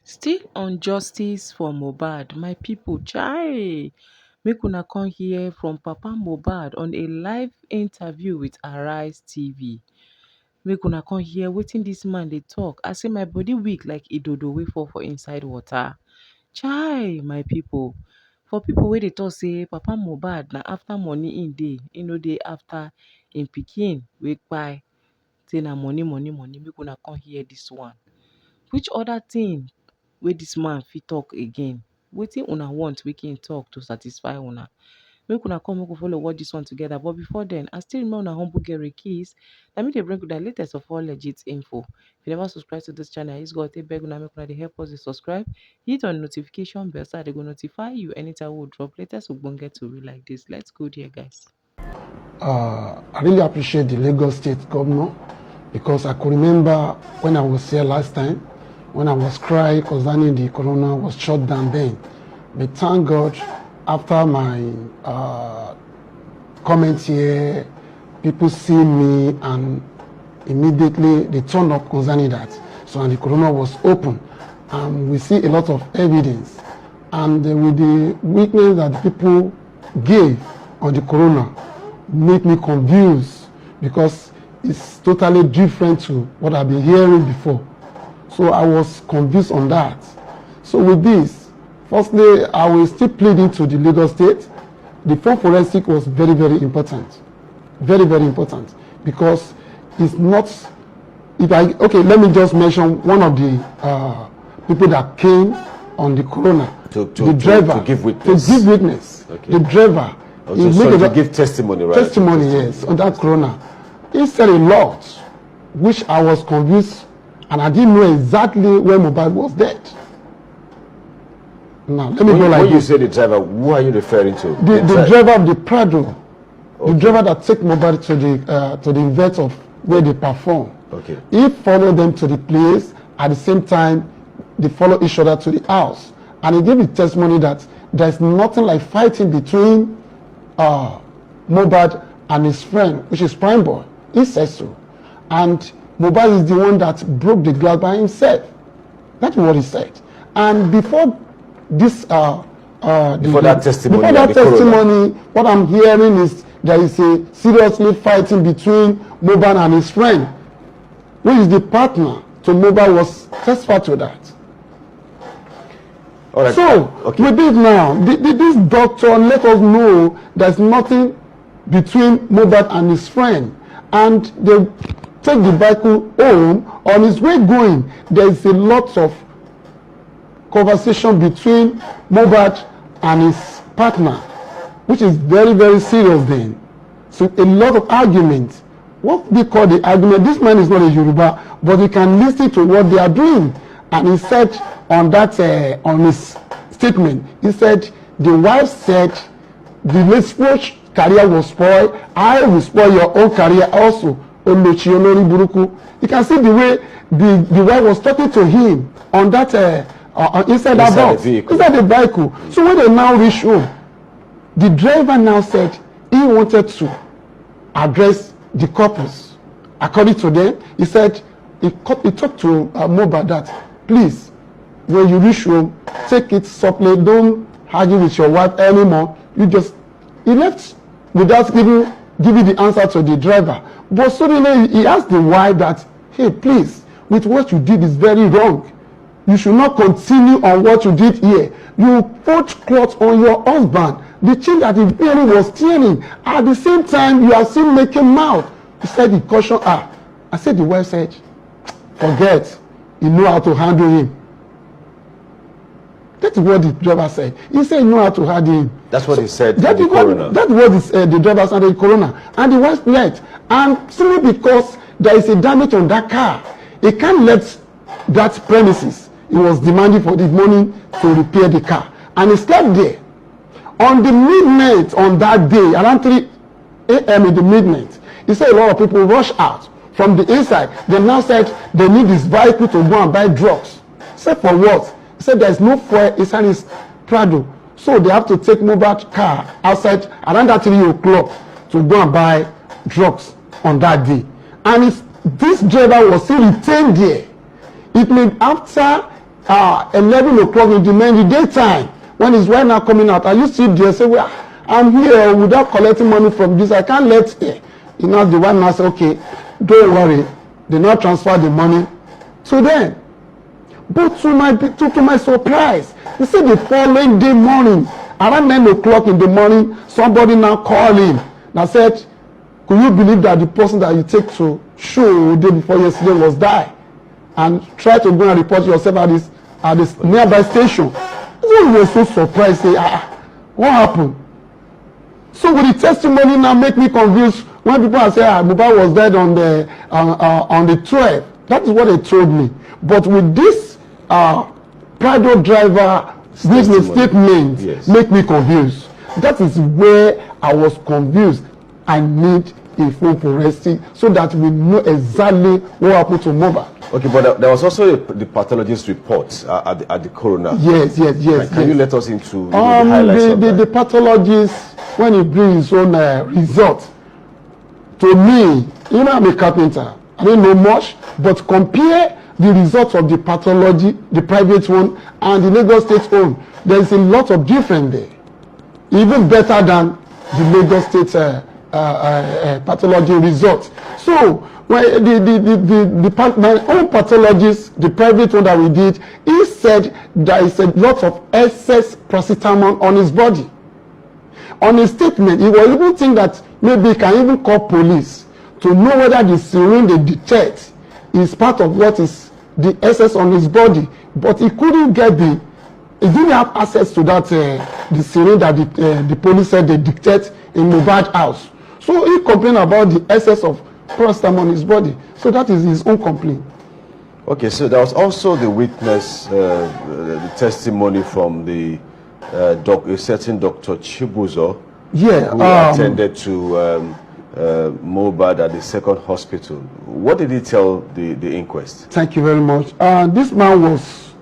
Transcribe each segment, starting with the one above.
Still on justice for Mohbad, my people, chai! Make una come hear from Papa Mohbad on a live interview with Arise TV. Make una come hear wetin dis man dey talk. I say my body weak like idodo wey fall for inside water. Chai! My people, for people wey dey talk say Papa Mohbad na after money im dey, im no dey after im pikin wey kpai. Say na money, money, money. Make una come hear dis one. Which other thing wey dis man fit talk again? Wetin una want make im talk to satisfy una? Make una come make we follow watch dis one together. But before then, I still remain una humble girl Keys. Na me dey bring una the latest of all legit info. If you never subscribe to dis channel, I use God take beg una make una dey help us dey subscribe. Hit on notification bell so that they go notify you anytime we drop latest ogbonge tori like this. Let's go there, guys. I really appreciate the Lagos State governor because I could remember when I was here last time, when I was crying concerning the corona was shut down then. But thank God, after my comments here, people see me and immediately they turned up concerning that. So and the corona was open. And we see a lot of evidence. And with the witness that the people gave on the corona, make me confused because it's totally different to what I've been hearing before. So I was confused on that. So with this, firstly, I will still pleading to the Lagos State. The phone forensic was very, very important. Very, very important. Because it's not, okay, let me just mention one of the people that came on the corona. The driver. To give witness. To give witness. Okay. The driver. Okay, so to give testimony, right? Testimony, yes, on that corona. He said a lot, which I was confused, and I didn't know exactly where Mohbad was dead. Now, let me go like when this. you say the driver, who are you referring to? The driver of the Prado, okay. The driver that took Mohbad to the event of where they perform. Okay. He followed them to the place. At the same time, they follow each other to the house, and he gave a testimony that there's nothing like fighting between Mohbad and his friend, which is Prime Boy. He says so. And Mohbad is the one that broke the glass by himself. That's what he said. And before this before that testimony, what I'm hearing is there is a seriously fighting between Mohbad and his friend, which is the partner to Mohbad, was testified to that. All right. So, okay. With this now, this doctor let us know there's nothing between Mohbad and his friend. And they take the vehicle home. On his way going, there's a lot of conversation between Mohbad and his partner, which is very, very serious then. So a lot of arguments. What they call the argument, this man is not a Yoruba, but he can listen to what they are doing. And he said on that, on his statement, he said, the wife said, the late career was spoiled. I will spoil your own career also. You can see the way the wife was talking to him on that, inside that box, inside the vehicle. So when they now reach home, the driver now said he wanted to address the couples. According to them, he said, he talked to Mohbad that, please, when you reach home, take it softly. Don't argue with your wife anymore. He left without giving the answer to the driver. But suddenly he asked the wife that, hey, please, with what you did is very wrong. You should not continue on what you did here. You put cloth on your husband. The thing that he really was tearing. At the same time, you are still making mouth. He said he cautioned her. I said the wife said, forget. You know how to handle him. That's what the driver said. He said, you know how to handle him. That's what he said in the corona. That's what the driver said in the corona. And the wife left. And simply because there is a damage on that car, he can't let that premises. He was demanding for the money to repair the car. And he slept there. On the midnight on that day, around 3 a.m. in the midnight, he said a lot of people rush out from the inside. They now said they need this vehicle to go and buy drugs. He said, for what? He said there's no fuel inside his Prado. So they have to take Mohbad's car outside around that 3 o'clock to go and buy drugs on that day. And this driver was still retained there. It means after 11 o'clock in the daytime, when his wife now coming out, are you still there? Say, well, I'm here without collecting money from this. I can't let the wife now say, okay, don't worry. They now transfer the money to them. But to my surprise, he said the following day morning, around 9 o'clock in the morning, somebody now called him and said, could you believe that the person that you take to show the day before yesterday was died? And try to go and report yourself at this nearby station. So he was so surprised, say, what happened? So with the testimony now make me confused when people are saying mohbad was dead on the 12th. That is what they told me. But with this private driver business statement, yes, make me confused. That is where I was confused. I need a full forensic so that we know exactly what happened to mohbad. Okay, but there was also the pathologist report at the coroner. Yes. Can you let us into the highlights of that? The pathologist, when he brings his own result, to me, I'm a carpenter. I don't know much, but compare the results of the pathology, the private one, and the Lagos State one. There is a lot of difference there. Even better than the Lagos State pathology result. So, when my own pathologist, the private one that we did, he said there is a lot of excess paracetamol on his body. On his statement, he will even think that maybe he can even call police to know whether the syringe they detect is part of what is the excess on his body. But he couldn't get he didn't have access to that the syringe that the police said they detect in mohbad house. So he complained about the excess of paracetamol on his body. So that is his own complaint. Okay, so there was also the witness, the testimony from a certain Dr. Chibuzo, who attended to mohbad at the second hospital. What did he tell the inquest? Thank you very much. This man was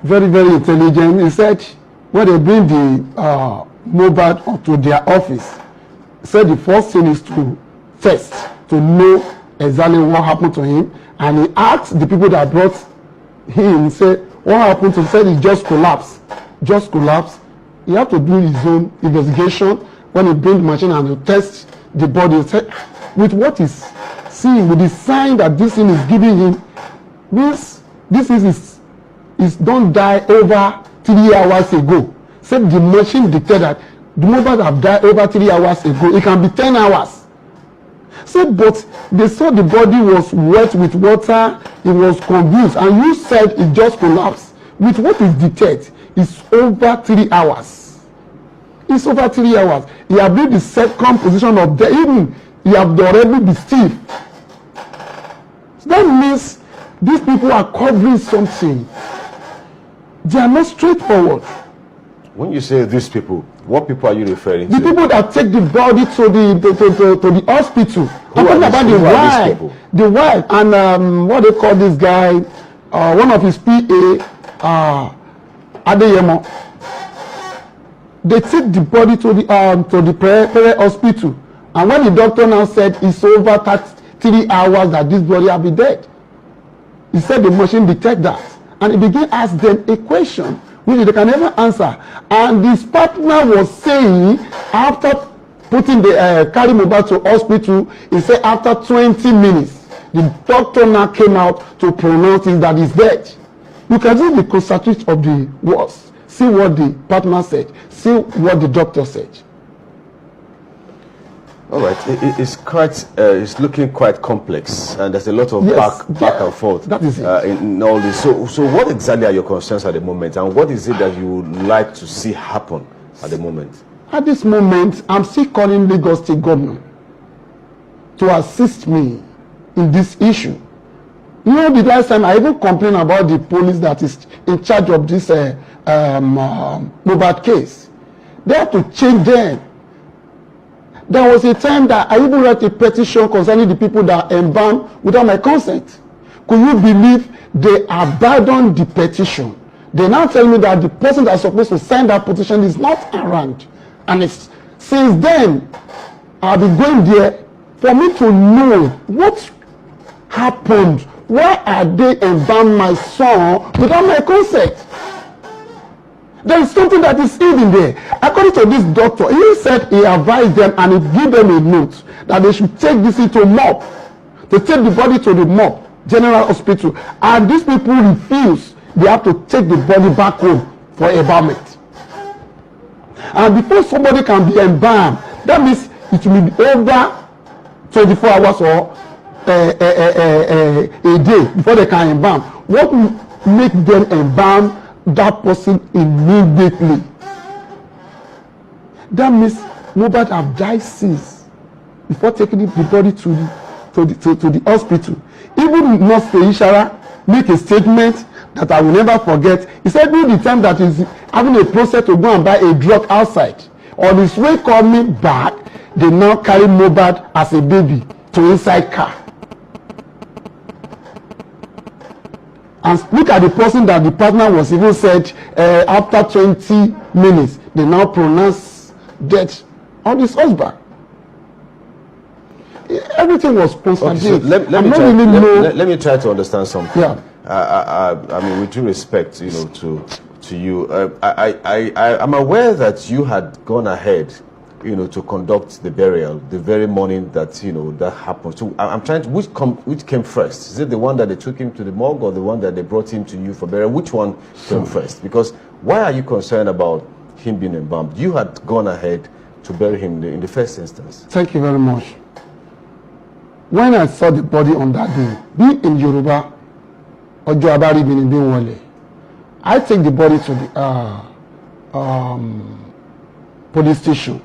very, very intelligent. He said when they bring the mohbad to their office, he said the first thing is to test, to know exactly what happened to him. And he asked the people that brought him, say, what happened to him? He said he just collapsed. He had to do his own investigation when he bring the machine and he test the body. He said, with what he's seeing, with the sign that this thing is giving him, this is don't die over 3 hours ago. Said the machine detected that the mohbad have died over 3 hours ago. It can be 10 hours. So, but they saw the body was wet with water, it was confused, and you said it just collapsed. With what is detected, it's over 3 hours. It's over 3 hours. He have been the second position of the even he have already been stiff. So that means these people are covering something. They are not straightforward. When you say these people, what people are you referring to? The people that take the body to the hospital. I'm talking about the wife and what they call this guy, one of his PA, Adeyemo. They take the body to the private hospital, and when the doctor now said it's over 3 hours that this body will be dead, he said the machine detect that, and he began to ask them a question which they can never answer. And this partner was saying after putting the carry mohbad to hospital, he said after 20 minutes, the doctor now came out to pronounce it that he's dead. You can see the concentrate of the words. See what the partner said. See what the doctor said. All right, it's looking quite complex, and there's a lot of back and forth. That is it. In all this. So what exactly are your concerns at the moment, and what is it that you would like to see happen at the moment? At this moment, I'm still calling Lagos State government to assist me in this issue. You know, the last time I even complained about the police that is in charge of this mohbad case. They have to change them. There was a time that I even wrote a petition concerning the people that embalmed without my consent. Could you believe they abandoned the petition? They now tell me that the person that's supposed to sign that petition is not around. And since then, I've been going there for me to know what happened, why are they embalming my son without my consent? There is something that is hidden there. According to this doctor, he said he advised them and he gave them a note that they should take this into morgue, to take the body to the morgue, general hospital. And these people refuse. They have to take the body back home for embalmment. And before somebody can be embalmed, that means it will be over 24 hours or a day before they can embalm. What will make them embalm that person immediately? That means Mohbad have died since before taking the body to the hospital. Even Nurse Ishara make a statement that I will never forget. He said during the time that he's having a process to go and buy a drug outside, on his way coming back, they now carry Mohbad as a baby to inside car. And look at the person that the partner was even said after 20 minutes, they now pronounce death on his husband. Everything was contradicted. Okay, so let me try to understand something. Yeah. I mean, with due respect, you know, to you, I'm aware that you had gone ahead, you know, to conduct the burial the very morning that, you know, that happened. So I'm trying to, which came first? Is it the one that they took him to the morgue or the one that they brought him to you for burial? Which one came first? Because why are you concerned about him being embalmed? You had gone ahead to bury him in the first instance. Thank you very much. When I saw the body on that day, being in Yoruba, Ọjọ́ Abárí mi ni bí wọlé, I take the body to the police station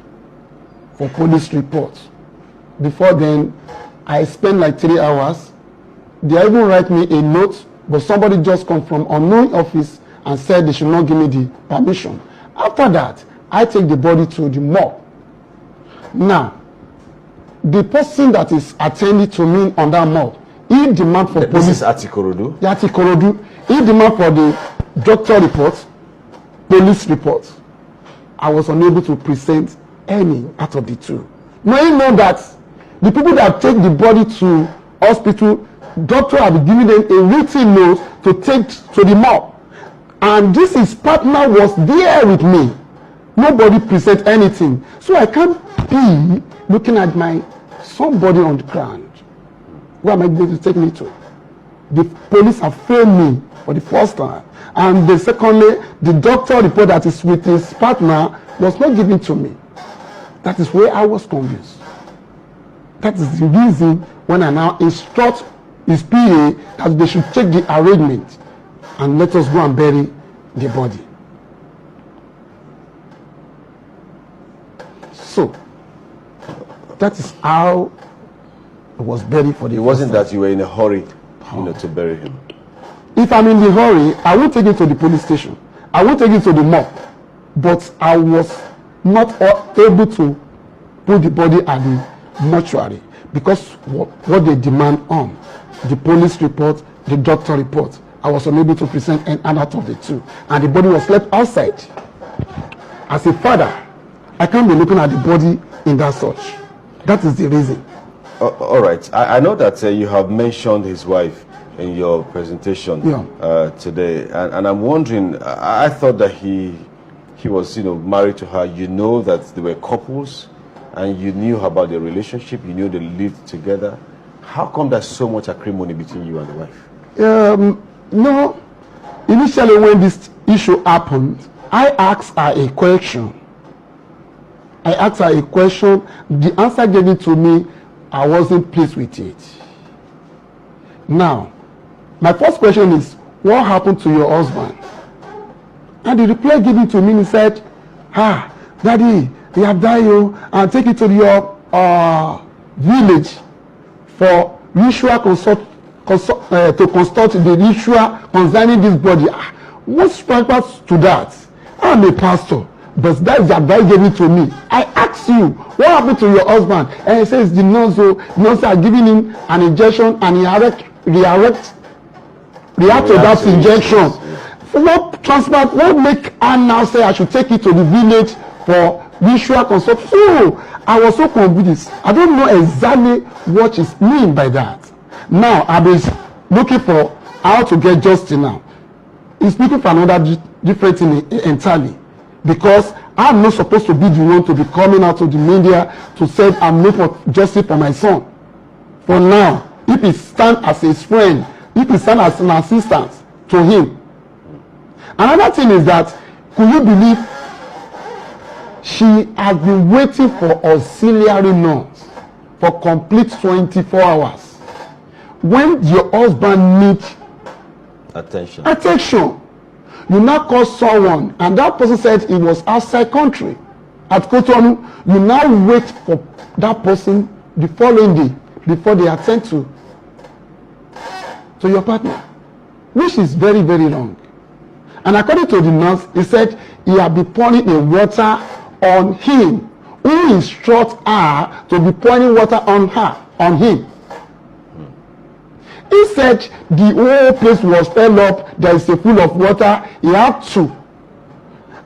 for police report. Before then, I spent like 3 hours. They even write me a note, but somebody just come from unknown office and said they should not give me the permission. After that, I take the body to the morgue. Now, the person that is attending to me on that morgue, he demand for police. This is Atikorodu? Yeah, Atikorodu. He demand for the doctor report, police report. I was unable to present any out of the two. Now you know that the people that take the body to hospital, doctor have been giving them a written note to take to the morgue. And this his partner was there with me. Nobody present anything. So I can't be looking at my somebody on the ground. Where am I going to take me to? The police have failed me for the first time. And secondly, the doctor report that is with his partner was not given to me. That is where I was convinced. That is the reason when I now instruct his PA that they should check the arrangement and let us go and bury the body. So, that is how it was buried for the It wasn't that you were in a hurry, you know, to bury him. If I'm in the hurry, I won't take it to the police station. I won't take it to the morgue. But I was not able to put the body at the mortuary because what they demand on the police report, the doctor report, I was unable to present an out of the two, and the body was left outside. As a father, I can't be looking at the body in that such. That is the reason. All right. I know that you have mentioned his wife in your presentation today, and I'm wondering. I thought that he was, you know, married to her. You know that they were couples, and you knew about their relationship. You knew they lived together. How come there's so much acrimony between you and the wife? No. Initially, when this issue happened, I asked her a question. The answer given to me, I wasn't pleased with it. Now, my first question is, what happened to your husband? And the reply given to me, he said, Daddy, they have died, and take it to your village for ritual to consult the ritual concerning this body. What's purpose to that? I'm a pastor, but that is the advice given to me. I asked you, what happened to your husband? And he says the nurse are giving him an injection, and he react to that injection. What transplant? What make her now say I should take it to the village for ritual consult? So I was so confused. I don't know exactly what is mean by that. Now I've been looking for how to get justice now. He's looking for another different thing entirely, because I'm not supposed to be the one to be coming out to the media to say I'm looking for justice for my son. For now, if he stands as his friend, if he stands as an assistant to him. Another thing is that, could you believe she has been waiting for auxiliary nurse for complete 24 hours. When your husband needs attention, you now call someone and that person said he was outside country at Cotonou, you now wait for that person the following day before they attend to your partner, which is very, very wrong. And according to the nurse, he said he had been pouring the water on him, who instructs her to be pouring water on him. He said the whole place was filled up, there is a pool of water. He had to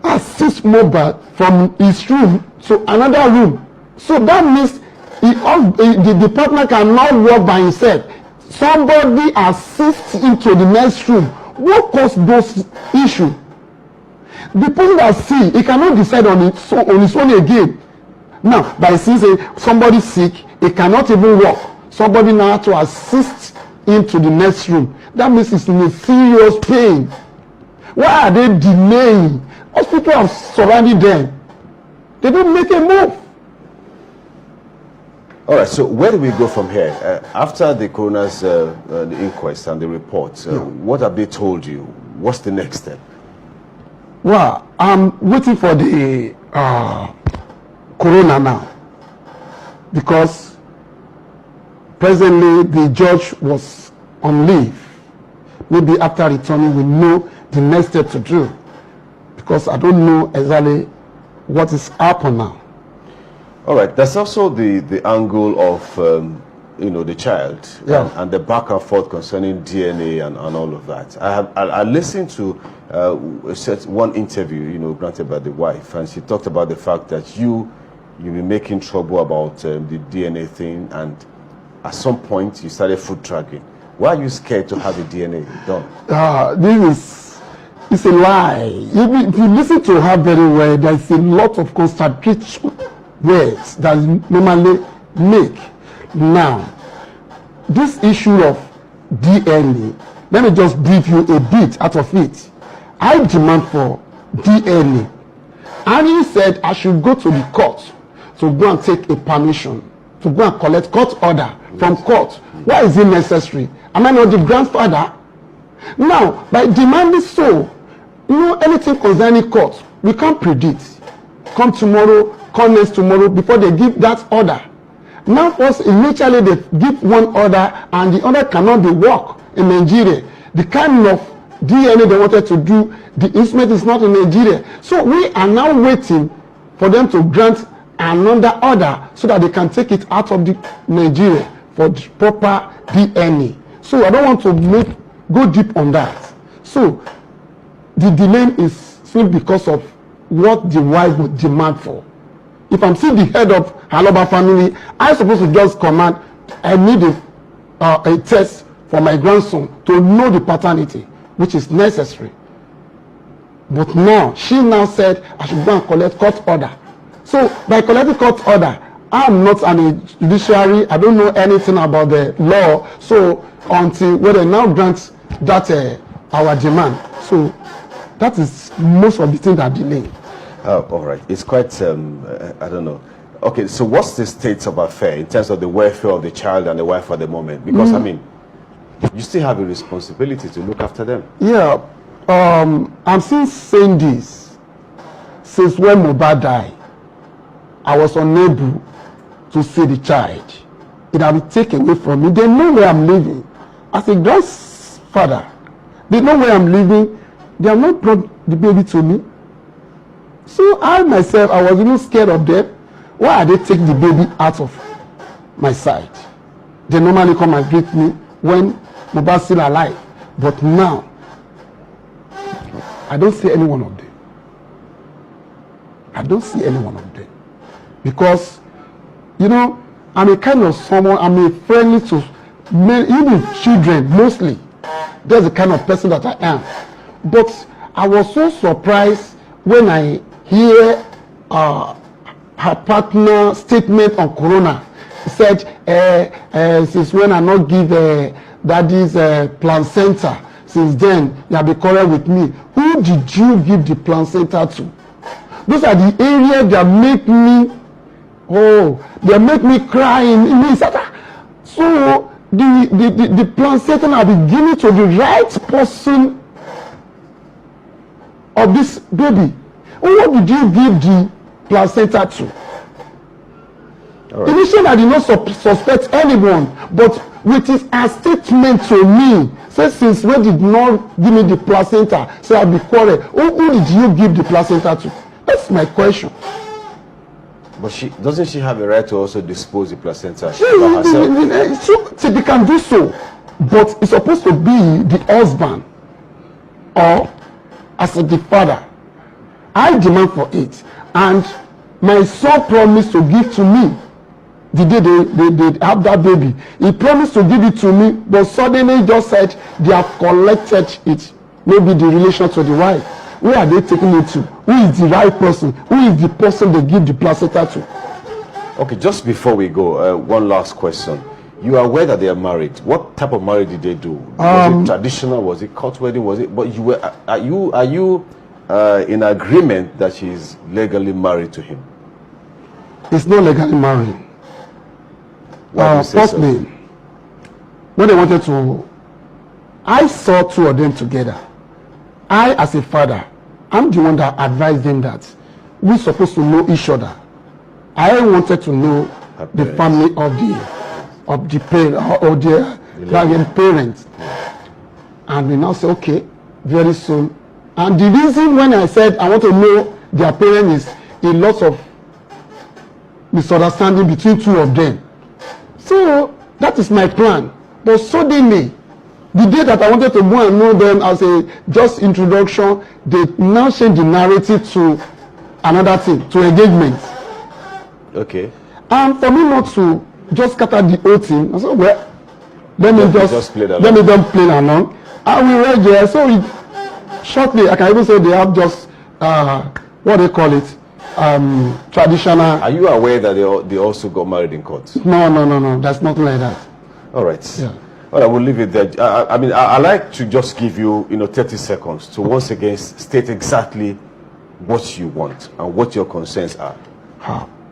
assist mohbad from his room to another room. So that means the partner cannot walk by himself. Somebody assists him to the next room. What caused those issues? The person that see, he cannot decide on his own again. Now, by seeing somebody sick, he cannot even walk. Somebody now has to assist him to the next room. That means he's in a serious pain. Why are they delaying? Hospitals have surrounded them. They don't make a move. All right, so where do we go from here? After the coroner's the inquest and the report, what have they told you? What's the next step? Well, I'm waiting for the coroner now, because presently the judge was on leave. Maybe after returning we'll know the next step to do, because I don't know exactly what is happening now. All right, there's also the angle of the child and the back and forth concerning DNA and all of that. I listened to one interview granted by the wife, and she talked about the fact that you'll be making trouble about the DNA thing, and at some point you started foot dragging. Why are you scared to have the DNA done? It's a lie. If you listen to her very well, there's a lot of contradictory words that normally make. Now, this issue of DNA, let me just brief you a bit out of it. I demand for DNA, and he said I should go to the court to go and take a permission, to go and collect court order from court. Why is it necessary? Am I not the grandfather? Now, by demanding so, anything concerning court, we can't predict. Come tomorrow, come next tomorrow, before they give that order. Now, first, initially they give one order, and the order cannot be worked in Nigeria. The kind of DNA they wanted to do, the instrument is not in Nigeria. So we are now waiting for them to grant another order so that they can take it out of Nigeria for the proper DNA. So I don't want to go deep on that. So the delay is simply because of what the wife would demand for. If I'm still the head of Aloba family, I'm supposed to just command, I need a test for my grandson to know the paternity, which is necessary. But now, she now said I should go and collect court order. So by collecting court order, I'm not an judiciary, I don't know anything about the law. So until when they now grant that our demand, so that is most of the things that delay. All right, it's quite I don't know. Okay, so what's the state of affair in terms of the welfare of the child and the wife at the moment? Because I mean, you still have a responsibility to look after them. Yeah, I'm still saying this. Since when mohbad died, I was unable to see the child. It had been taken away from me. They know where I'm living. As a grandfather, they know where I'm living. They have not brought the baby to me. So I myself, I was even scared of them. Why are they taking the baby out of my side? They normally come and greet me when mohbad is still alive. But now, I don't see any one of them. I don't see any one of them. Because, I'm a kind of someone, I'm a friendly to even children mostly. That's the kind of person that I am. But I was so surprised when I hear her partner statement on corona. He said, since when I not give daddy's placenta, since then you have been quarrel with me. Who did you give the placenta to? Those are the areas that make me, they make me cry in me. So the placenta are beginning to the right person of this baby. Who did you give the placenta to? Right. Initially, I did not suspect anyone, but with his statement to me, say since when did not give me the placenta, say I'll be quarrel. Who did you give the placenta to? That's my question. But doesn't she have a right to also dispose the placenta by herself? They can do so, but it's supposed to be the husband or as the father. I demand for it, and my son promised to give to me the day they have that baby. He promised to give it to me, but suddenly he just said they have collected it. Maybe the relation to the wife. Where are they taking it to? Who is the right person? Who is the person they give the placenta to? Okay, just before we go, one last question. You are aware that they are married. What type of marriage did they do? Was it traditional? Was it court wedding? Was it? But you were. Are you in agreement that she is legally married to him? It's not legally married. Firstly, when they wanted to, I saw two of them together. I, as a father, I'm the one that advised them that we're supposed to know each other. I wanted to know the family of the parent or their parents, and we now say, okay, very soon. And the reason when I said I want to know their parents is a lot of misunderstanding between two of them. So that is my plan. But suddenly, the day that I wanted to go and know them as a just introduction, they now change the narrative to another thing, to engagement. Okay. And for me not to just scatter the whole thing, I said, well, let me just play along. And we read there. So shortly, I can even say they have just what they call it. Traditional. Are you aware that they also got married in court? No. That's nothing like that. All right. Yeah. Well, I will leave it there. I like to just give you, 30 seconds to once again state exactly what you want and what your concerns are.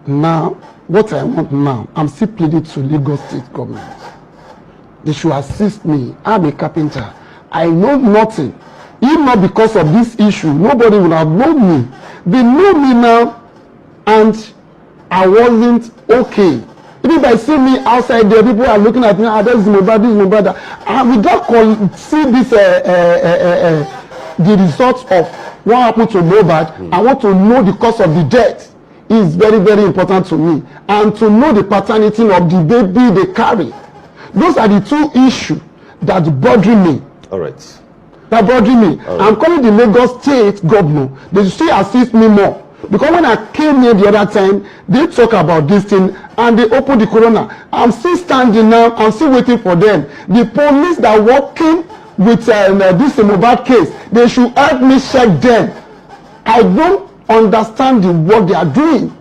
Now, what I want now, I'm still pleading to Lagos State government. They should assist me. I'm a carpenter. I know nothing. If not because of this issue, nobody would have known me. They know me now, and I wasn't okay. Even if I see me outside there, people are looking at me, this is mohbad, this is mohbad. And we don't see this, the results of what happened to mohbad. I want to know the cause of the death. It's very, very important to me. And to know the paternity of the baby they carry. Those are the two issues that bother me. All right. That bothering me. Right. I'm calling the Lagos State governor. They should assist me more. Because when I came here the other time, they talk about this thing and they open the corona. I'm still standing now. I'm still waiting for them. The police that are working with this mohbad case, they should help me check them. I don't understand the work they are doing.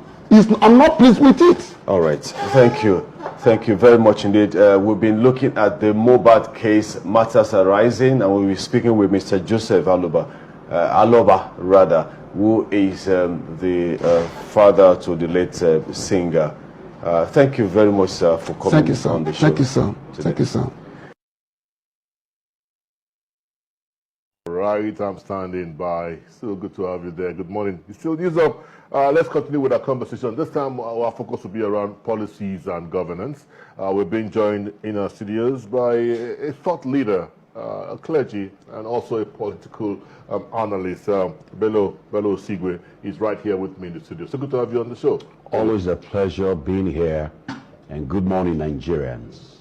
I'm not pleased with it. All right. Thank you. Thank you very much indeed. We've been looking at the mohbad case, matters arising, and we'll be speaking with Mr. Joseph Aloba, who is the father to the late singer. Thank you very much, sir, for coming on the show. Thank you, sir. Thank you, sir. Right, I'm standing by. Still good to have you there. Good morning. It's still news up. Let's continue with our conversation. This time, our focus will be around policies and governance. We're being joined in our studios by a thought leader, a clergy, and also a political analyst. Bello Sigwe is right here with me in the studio. So good to have you on the show. Always a pleasure being here, and good morning, Nigerians.